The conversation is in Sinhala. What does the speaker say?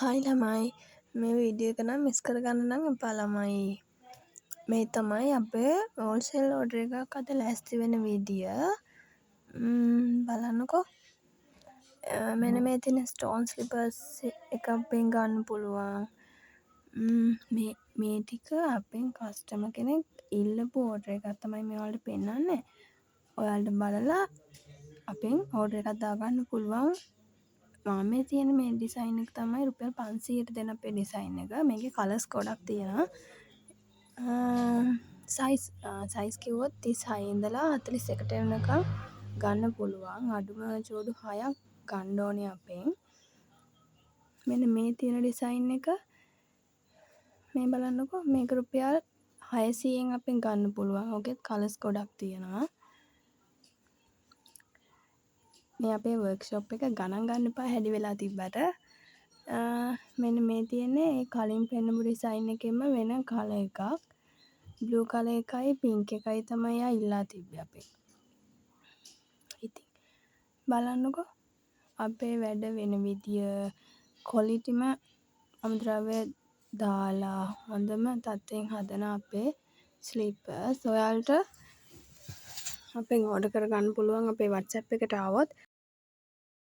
හායි ළමයි මේ වීඩියෝ එක නම් මිස් කරගන්න නම් එපා ළමයි. මේ තමයි අපේ හෝල්සේල් ඕඩර් එකක් අද ලෑස්ති වෙන විදිය. බලන්නකෝ. මෙන්න මේ තියෙන ස්ටෝන් ස්ලිපර්ස් එක අපෙන් ගන්න පුළුවන්. මේ ටික අපෙන් කස්ටමර් කෙනෙක් ඉල්ලපු ඕඩර් එකක් තමයි මේ ඔයාලට පෙන්නන්නේ. ඔයාලට බලලා අපෙන් ඕඩර් එකක් දාගන්න පුළුවන්. මේ තියෙන මේ ඩිසයින් එක තමයි රුපියල් 500ට දෙන අපේ ඩිසයින් එක. මේකේ කලර්ස් ගොඩක් තියෙනවා. සයිස් කිව්වොත් 36 ඉඳලා 41ට වෙනකම් ගන්න පුළුවන්. අඩුම ජෝඩු 6ක් ගන්න ඕනේ අපෙන්. මෙන්න මේ තියෙන ඩිසයින් එක මේ බලන්නකෝ. මේක රුපියල් 600න් අපෙන් ගන්න පුළුවන්. ඕකෙත් කලර්ස් ගොඩක් තියෙනවා. මේ අපේ වර්ක්ෂොප් එක ගණන් ගන්න එපා හැඩි වෙලා තිබ්බට. මෙන්න මේ තියෙන්නේ කලින් පෙන්නපු ඩිසයින් එකෙන්ම වෙන කලර් එකක්. බ්ලූ කලර් එකයි පින්ක් එකයි තමයි ආ ඉල්ලා තිබ්බේ අපෙන්. ඉතින් බලන්නකෝ අපේ වැඩ වෙන විදිය ක්වොලිටිම අමුද්‍රව්‍ය දාලා හොඳම තත්ත්වයෙන් හදන අපේ ස්ලිපර්ස් ඔයාලට අපෙන් ඕඩර් කරගන්න පුළුවන් අපේ WhatsApp එකට ආවොත්.